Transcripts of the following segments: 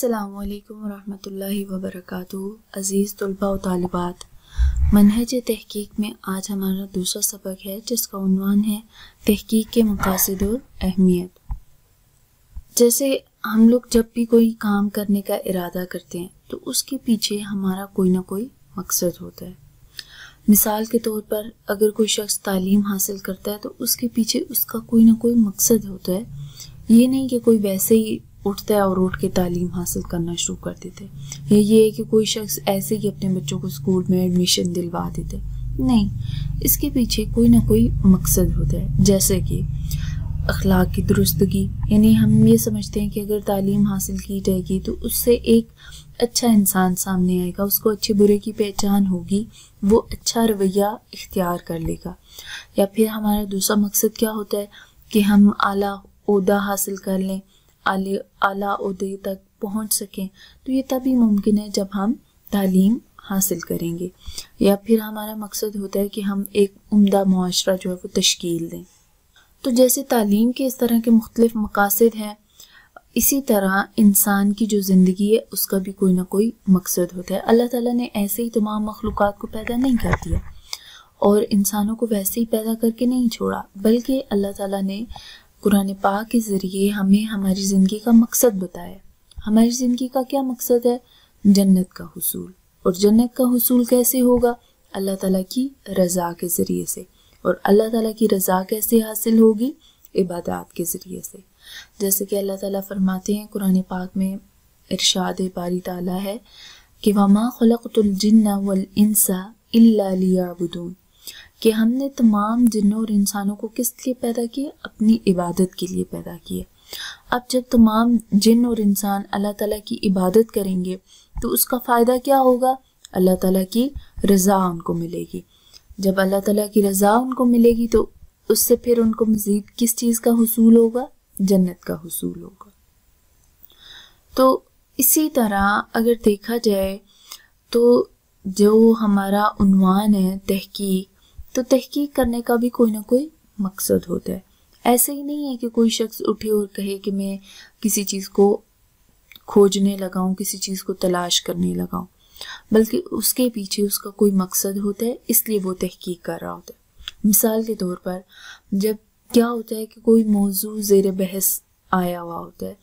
السلام علیکم ورحمۃ اللہ وبرکاتہ۔ عزیز طلباء و طالبات، منہج تحقیق میں آج ہمارا دوسرا سبق ہے جس کا عنوان ہے تحقیق کے مقاصد اور اہمیت۔ جیسے ہم لوگ جب بھی کوئی کام کرنے کا ارادہ کرتے ہیں تو اس کے پیچھے ہمارا کوئی نہ کوئی مقصد ہوتا ہے۔ مثال کے طور پر اگر کوئی شخص تعلیم حاصل کرتا ہے تو اس کے پیچھے اس کا کوئی نہ کوئی مقصد ہوتا ہے۔ یہ نہیں کہ کوئی ویسے ہی اٹھتا ہے اور اٹھ کے تعلیم حاصل کرنا شروع کر دیتے، یا یہ ہے کہ کوئی شخص ایسے ہی اپنے بچوں کو اسکول میں ایڈمیشن دلوا دیتے، نہیں، اس کے پیچھے کوئی نہ کوئی مقصد ہوتا ہے۔ جیسے کہ اخلاق کی درستگی، یعنی ہم یہ سمجھتے ہیں کہ اگر تعلیم حاصل کی جائے گی تو اس سے ایک اچھا انسان سامنے آئے گا، اس کو اچھے برے کی پہچان ہوگی، وہ اچھا رویہ اختیار کر لے گا۔ یا پھر ہمارا دوسرا مقصد کیا ہوتا ہے کہ ہم اعلیٰ عہدہ حاصل کر لیں، اعلیٰ عہدے تک پہنچ سکیں، تو یہ تبھی ممکن ہے جب ہم تعلیم حاصل کریں گے۔ یا پھر ہمارا مقصد ہوتا ہے کہ ہم ایک عمدہ معاشرہ جو ہے وہ تشکیل دیں۔ تو جیسے تعلیم کے اس طرح کے مختلف مقاصد ہیں، اسی طرح انسان کی جو زندگی ہے اس کا بھی کوئی نہ کوئی مقصد ہوتا ہے۔ اللہ تعالیٰ نے ایسے ہی تمام مخلوقات کو پیدا نہیں کر دیا اور انسانوں کو ویسے ہی پیدا کر کے نہیں چھوڑا، بلکہ اللہ تعالیٰ نے قرآن پاک کے ذریعے ہمیں ہماری زندگی کا مقصد بتایا۔ ہماری زندگی کا کیا مقصد ہے؟ جنت کا حصول۔ اور جنت کا حصول کیسے ہوگا؟ اللہ تعالیٰ کی رضا کے ذریعے سے۔ اور اللہ تعالیٰ کی رضا کیسے حاصل ہوگی؟ عبادات کے ذریعے سے۔ جیسے کہ اللہ تعالیٰ فرماتے ہیں قرآن پاک میں، ارشاد باری تعالیٰ ہے کہ وَمَا خَلَقْتُ الْجِنَّ وَالْإِنسَ إِلَّا لِيَعْبُدُونَ، کہ ہم نے تمام جنوں اور انسانوں کو کس لیے پیدا کیا؟ اپنی عبادت کے لیے پیدا کیا۔ اب جب تمام جن اور انسان اللہ تعالیٰ کی عبادت کریں گے تو اس کا فائدہ کیا ہوگا؟ اللہ تعالیٰ کی رضا ان کو ملے گی۔ جب اللہ تعالیٰ کی رضا ان کو ملے گی تو اس سے پھر ان کو مزید کس چیز کا حصول ہوگا؟ جنت کا حصول ہوگا۔ تو اسی طرح اگر دیکھا جائے تو جو ہمارا عنوان ہے تحقیق، تو تحقیق کرنے کا بھی کوئی نہ کوئی مقصد ہوتا ہے۔ ایسے ہی نہیں ہے کہ کوئی شخص اٹھے اور کہے کہ میں کسی چیز کو کھوجنے لگاؤں، کسی چیز کو تلاش کرنے لگاؤں، بلکہ اس کے پیچھے اس کا کوئی مقصد ہوتا ہے، اس لیے وہ تحقیق کر رہا ہوتا ہے۔ مثال کے طور پر جب کیا ہوتا ہے کہ کوئی موضوع زیر بحث آیا ہوا ہوتا ہے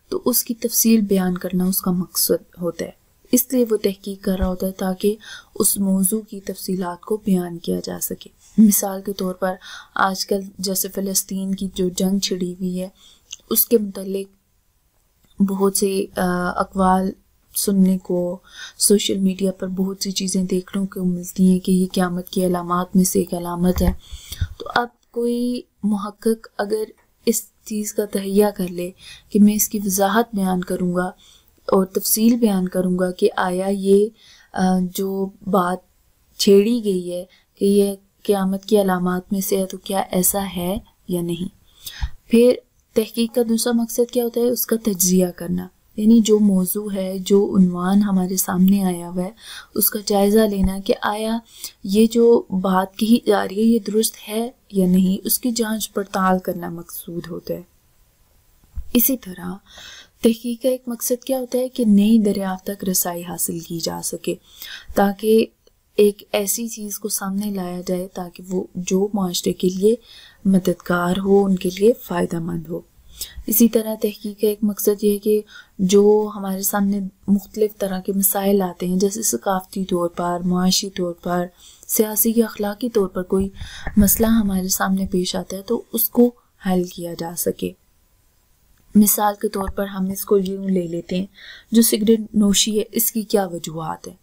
تو اس کی تفصیل بیان کرنا اس کا مقصد ہوتا ہے، اس لیے وہ تحقیق کر رہا ہوتا ہے تاکہ اس موضوع کی تفصیلات کو بیان کیا جا سکے۔ مثال کے طور پر آج کل جیسے فلسطین کی جو جنگ چھڑی ہوئی ہے اس کے متعلق بہت سے اقوال سننے کو، سوشل میڈیا پر بہت سی چیزیں دیکھنے کو ملتی ہیں کہ یہ قیامت کی علامات میں سے ایک علامت ہے۔ تو اب کوئی محقق اگر اس چیز کا تہیہ کر لے کہ میں اس کی وضاحت بیان کروں گا اور تفصیل بیان کروں گا کہ آیا یہ جو بات چھیڑی گئی ہے کہ یہ قیامت کی علامات میں سے ہے تو کیا ایسا ہے یا نہیں۔ پھر تحقیق کا دوسرا مقصد کیا ہوتا ہے؟ اس کا تجزیہ کرنا، یعنی جو موضوع ہے، جو عنوان ہمارے سامنے آیا ہوا ہے اس کا جائزہ لینا کہ آیا یہ جو بات کہی جا رہی ہے یہ درست ہے یا نہیں، اس کی جانچ پڑتال کرنا مقصود ہوتا ہے۔ اسی طرح تحقیق کا ایک مقصد کیا ہوتا ہے کہ نئی دریافت تک رسائی حاصل کی جا سکے، تاکہ ایک ایسی چیز کو سامنے لایا جائے تاکہ وہ جو معاشرے کے لیے مددگار ہو، ان کے لیے فائدہ مند ہو۔ اسی طرح تحقیق کا ایک مقصد یہ ہے کہ جو ہمارے سامنے مختلف طرح کے مسائل آتے ہیں، جیسے ثقافتی طور پر، معاشی طور پر، سیاسی یا اخلاقی طور پر کوئی مسئلہ ہمارے سامنے پیش آتا ہے تو اس کو حل کیا جا سکے۔ مثال کے طور پر ہم اس کو یوں لے لیتے ہیں، جو سگریٹ نوشی ہے اس کی کیا وجوہات ہیں؟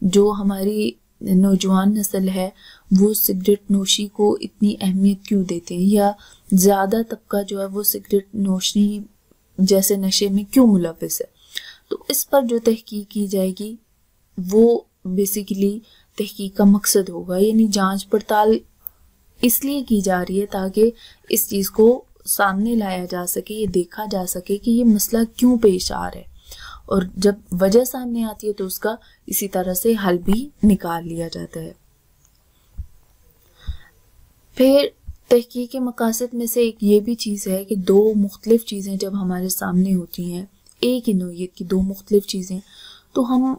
جو ہماری نوجوان نسل ہے وہ سگریٹ نوشی کو اتنی اہمیت کیوں دیتے ہیں، یا زیادہ طبقہ جو ہے وہ سگریٹ نوشی جیسے نشے میں کیوں ملوث ہے؟ تو اس پر جو تحقیق کی جائے گی وہ بیسیکلی تحقیق کا مقصد ہوگا، یعنی جانچ پڑتال اس لیے کی جا رہی ہے تاکہ اس چیز کو سامنے لایا جا سکے، یہ دیکھا جا سکے کہ یہ مسئلہ کیوں پیش آ رہا ہے، اور جب وجہ سامنے آتی ہے تو اس کا اسی طرح سے حل بھی نکال لیا جاتا ہے۔ پھر تحقیق کے مقاصد میں سے ایک یہ بھی چیز ہے کہ دو مختلف چیزیں جب ہمارے سامنے ہوتی ہیں، ایک ہی نوعیت کی دو مختلف چیزیں، تو ہم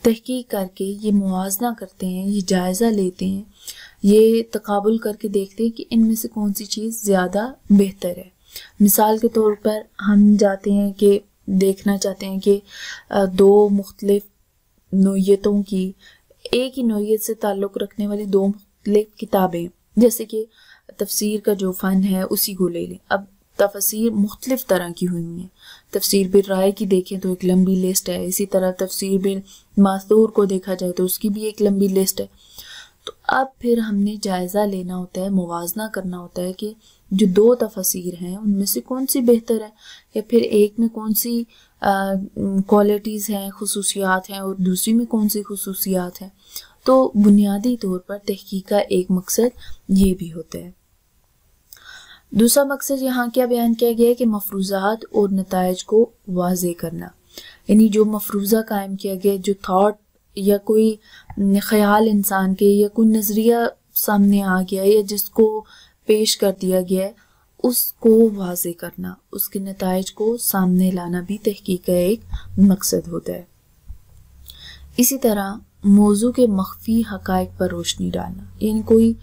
تحقیق کر کے یہ موازنہ کرتے ہیں، یہ جائزہ لیتے ہیں، یہ تقابل کر کے دیکھتے ہیں کہ ان میں سے کون سی چیز زیادہ بہتر ہے۔ مثال کے طور پر ہم جاتے ہیں کہ دیکھنا چاہتے ہیں کہ دو مختلف نوعیتوں کی، ایک ہی نوعیت سے تعلق رکھنے والی دو مختلف کتابیں، جیسے کہ تفسیر کا جو فن ہے اسی کو لے لیں۔ اب تفسیر مختلف طرح کی ہوئی ہیں، تفسیر بالرائے کی دیکھیں تو ایک لمبی لسٹ ہے، اسی طرح تفسیر بالماثور کو دیکھا جائے تو اس کی بھی ایک لمبی لسٹ ہے۔ تو اب پھر ہم نے جائزہ لینا ہوتا ہے، موازنہ کرنا ہوتا ہے کہ جو دو تفسیر ہیں ان میں سے کون سی بہتر ہے، یا پھر ایک میں کون سی کوالٹیز ہیں، خصوصیات ہیں، اور دوسری میں کون سی خصوصیات ہیں۔ تو بنیادی طور پر تحقیق کا ایک مقصد یہ بھی ہوتا ہے۔ دوسرا مقصد یہاں کیا بیان کیا گیا ہے کہ مفروضات اور نتائج کو واضح کرنا، یعنی جو مفروضہ قائم کیا گیا، جو تھاٹ یا کوئی خیال انسان کے یا کوئی نظریہ سامنے آ گیا یا جس کو پیش کر دیا گیا ہے، اس کو واضح کرنا، اس کے نتائج کو سامنے لانا بھی تحقیق کا ایک مقصد ہوتا ہے۔ اسی طرح موضوع کے مخفی حقائق پر روشنی ڈالنا، یعنی کوئی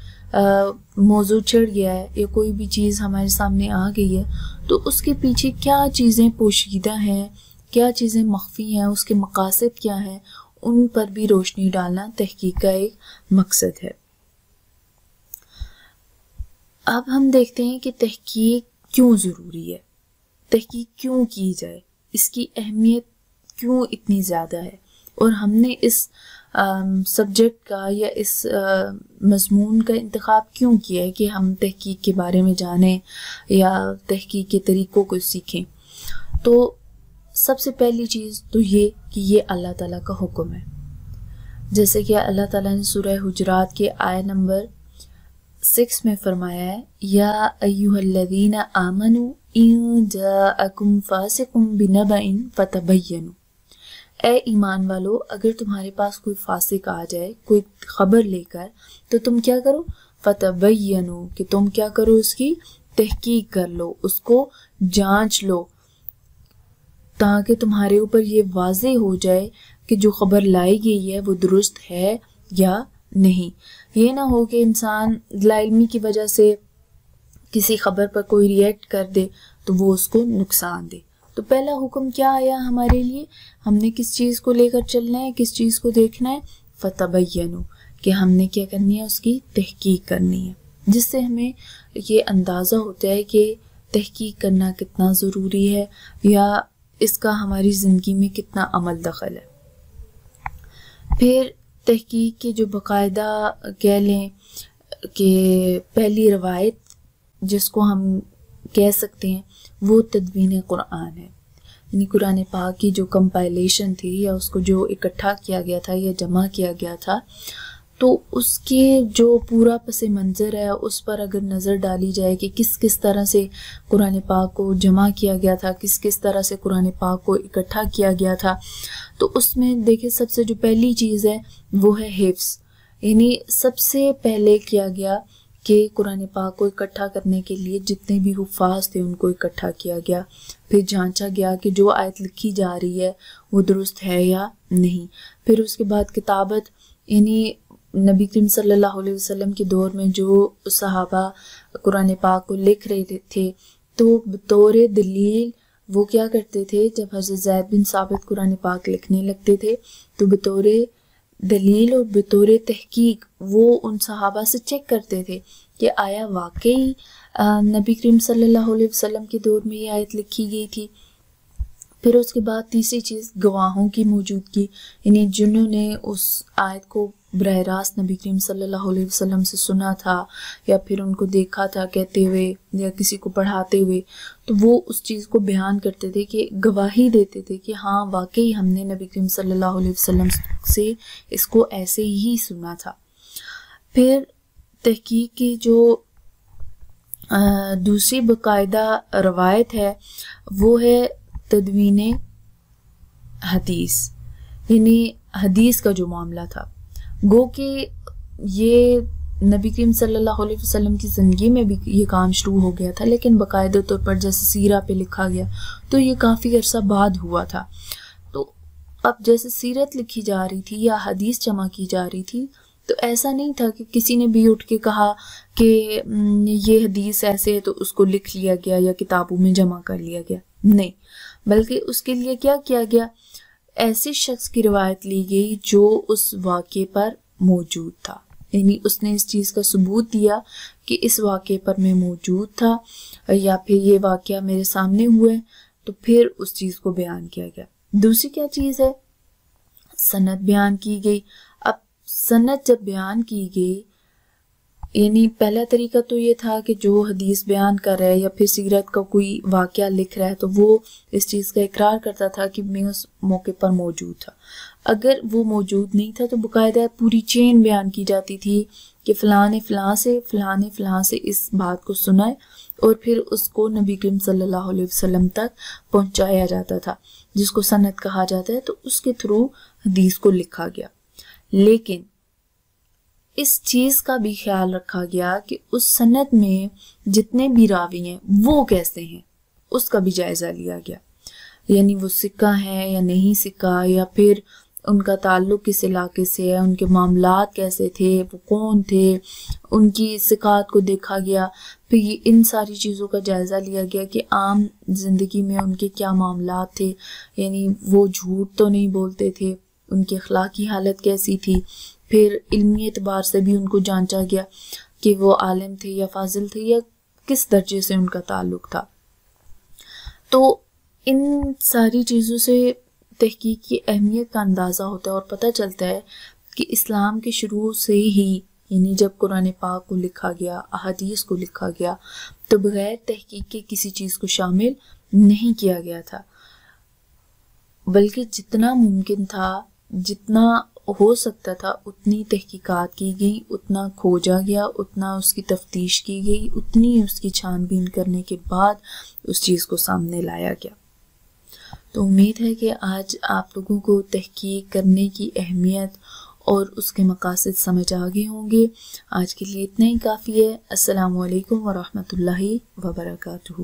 موضوع چڑھ گیا ہے یا کوئی بھی چیز ہمارے سامنے آ گئی ہے تو اس کے پیچھے کیا چیزیں پوشیدہ ہیں، کیا چیزیں مخفی ہیں، اس کے مقاصد کیا ہیں، ان پر بھی روشنی ڈالنا تحقیق کا ایک مقصد ہے۔ اب ہم دیکھتے ہیں کہ تحقیق کیوں ضروری ہے، تحقیق کیوں کی جائے، اس کی اہمیت کیوں اتنی زیادہ ہے، اور ہم نے اس سبجیکٹ کا یا اس مضمون کا انتخاب کیوں کیا ہے کہ ہم تحقیق کے بارے میں جانیں یا تحقیق کے طریقوں کو سیکھیں۔ تو سب سے پہلی چیز تو یہ کہ یہ اللہ تعالیٰ کا حکم ہے، جیسے کہ اللہ تعالیٰ نے سورہ حجرات کے آیت نمبر 6 میں فرمایا ہے، یا ایھا الذین آمنوا ان جاءکم فاسق بنبأ فتبینوا، اے ایمان والو اگر تمہارے پاس کوئی فاسق آ جائے کوئی خبر لے کر تو تم کیا کرو، فتبینوا، کہ تم کیا کرو، اس کی تحقیق کر لو، اس کو جانچ لو، تاکہ تمہارے اوپر یہ واضح ہو جائے کہ جو خبر لائی گئی ہے وہ درست ہے یا نہیں۔ یہ نہ ہو کہ انسان لا علمی کی وجہ سے کسی خبر پر کوئی ریئیکٹ کر دے تو وہ اس کو نقصان دے۔ تو پہلا حکم کیا آیا ہمارے لیے، ہم نے کس چیز کو لے کر چلنا ہے، کس چیز کو دیکھنا ہے، فتبینوا، کہ ہم نے کیا کرنی ہے، اس کی تحقیق کرنی ہے، جس سے ہمیں یہ اندازہ ہوتا ہے کہ تحقیق کرنا کتنا ضروری ہے یا اس کا ہماری زندگی میں کتنا عمل دخل ہے۔ پھر تحقیق کے جو باقاعدہ کہہ لیں کہ پہلی روایت جس کو ہم کہہ سکتے ہیں وہ تدوین قرآن ہے، یعنی قرآن پاک کی جو کمپائلیشن تھی یا اس کو جو اکٹھا کیا گیا تھا یا جمع کیا گیا تھا، تو اس کے جو پورا پس منظر ہے اس پر اگر نظر ڈالی جائے کہ کس طرح سے قرآن پاک کو جمع کیا گیا تھا، کس طرح سے قرآن پاک کو اکٹھا کیا گیا تھا، تو اس میں دیکھیں سب سے جو پہلی چیز ہے وہ ہے حفظ، یعنی سب سے پہلے کیا گیا کہ قرآن پاک کو اکٹھا کرنے کے لیے جتنے بھی حفاظ تھے ان کو اکٹھا کیا گیا، پھر جانچا گیا کہ جو آیت لکھی جا رہی ہے وہ درست ہے یا نہیں، پھر اس کے بعد کتابت، یعنی نبی کریم صلی اللہ علیہ وسلم کے دور میں جو صحابہ قرآن پاک کو لکھ رہے تھے تو بطور دلیل وہ کیا کرتے تھے، جب حضرت زید بن ثابت قرآن پاک لکھنے لگتے تھے تو بطور دلیل اور بطور تحقیق وہ ان صحابہ سے چیک کرتے تھے کہ آیا واقعی نبی کریم صلی اللہ علیہ وسلم کے دور میں یہ آیت لکھی گئی تھی۔ پھر اس کے بعد تیسری چیز گواہوں کی موجودگی، یعنی جنہوں نے اس آیت کو براہ راست نبی کریم صلی اللہ علیہ وسلم سے سنا تھا یا پھر ان کو دیکھا تھا کہتے ہوئے یا کسی کو پڑھاتے ہوئے، تو وہ اس چیز کو بیان کرتے تھے کہ گواہی دیتے تھے کہ ہاں واقعی ہم نے نبی کریم صلی اللہ علیہ وسلم سے اس کو ایسے ہی سنا تھا۔ پھر تحقیق کی جو دوسری باقاعدہ روایت ہے وہ ہے تدوین حدیث، یعنی حدیث کا جو معاملہ تھا، گو کہ یہ نبی کریم صلی اللہ علیہ وسلم کی زندگی میں بھی یہ کام شروع ہو گیا تھا، لیکن باقاعدہ طور پر جیسے سیرہ پہ لکھا گیا تو یہ کافی عرصہ بعد ہوا تھا۔ تو اب جیسے سیرت لکھی جا رہی تھی یا حدیث جمع کی جا رہی تھی تو ایسا نہیں تھا کہ کسی نے بھی اٹھ کے کہا کہ یہ حدیث ایسے ہے تو اس کو لکھ لیا گیا یا کتابوں میں جمع کر لیا گیا، نہیں، بلکہ اس کے لیے کیا کیا گیا، ایسے شخص کی روایت لی گئی جو اس واقعے پر موجود تھا، یعنی اس نے اس چیز کا ثبوت دیا کہ اس واقعے پر میں موجود تھا یا پھر یہ واقعہ میرے سامنے ہوئے، تو پھر اس چیز کو بیان کیا گیا۔ دوسری کیا چیز ہے، سند بیان کی گئی۔ اب سند جب بیان کی گئی، یعنی پہلا طریقہ تو یہ تھا کہ جو حدیث بیان کر رہا ہے یا پھر سیرت کا کوئی واقعہ لکھ رہا ہے تو وہ اس چیز کا اقرار کرتا تھا کہ میں اس موقع پر موجود تھا۔ اگر وہ موجود نہیں تھا تو باقاعدہ پوری چین بیان کی جاتی تھی کہ فلاں نے فلاں سے، فلاں نے فلاں سے اس بات کو سنا ہے، اور پھر اس کو نبی کریم صلی اللہ علیہ وسلم تک پہنچایا جاتا تھا، جس کو سند کہا جاتا ہے۔ تو اس کے تھرو حدیث کو لکھا گیا، لیکن اس چیز کا بھی خیال رکھا گیا کہ اس سند میں جتنے بھی راوی ہیں وہ کیسے ہیں، اس کا بھی جائزہ لیا گیا، یعنی وہ سکہ ہے یا نہیں سکہ، یا پھر ان کا تعلق کس علاقے سے ہے، ان کے معاملات کیسے تھے، وہ کون تھے، ان کی ثقات کو دیکھا گیا۔ پھر ان ساری چیزوں کا جائزہ لیا گیا کہ عام زندگی میں ان کے کیا معاملات تھے، یعنی وہ جھوٹ تو نہیں بولتے تھے، ان کی اخلاقی حالت کیسی تھی۔ پھر علمی اعتبار سے بھی ان کو جانچا گیا کہ وہ عالم تھے یا فاضل تھے یا کس درجے سے ان کا تعلق تھا۔ تو ان ساری چیزوں سے تحقیق کی اہمیت کا اندازہ ہوتا ہے اور پتہ چلتا ہے کہ اسلام کے شروع سے ہی، یعنی جب قرآن پاک کو لکھا گیا، احادیث کو لکھا گیا، تو بغیر تحقیق کے کسی چیز کو شامل نہیں کیا گیا تھا، بلکہ جتنا ممکن تھا، جتنا ہو سکتا تھا، اتنی تحقیقات کی گئی، اتنا کھوجا گیا، اتنا اس کی تفتیش کی گئی، اتنی اس کی چھان بین کرنے کے بعد اس چیز کو سامنے لایا گیا۔ تو امید ہے کہ آج آپ لوگوں کو تحقیق کرنے کی اہمیت اور اس کے مقاصد سمجھ آ گئے ہوں گے۔ آج کے لیے اتنا ہی کافی ہے۔ السلام علیکم ورحمۃ اللہ وبرکاتہ۔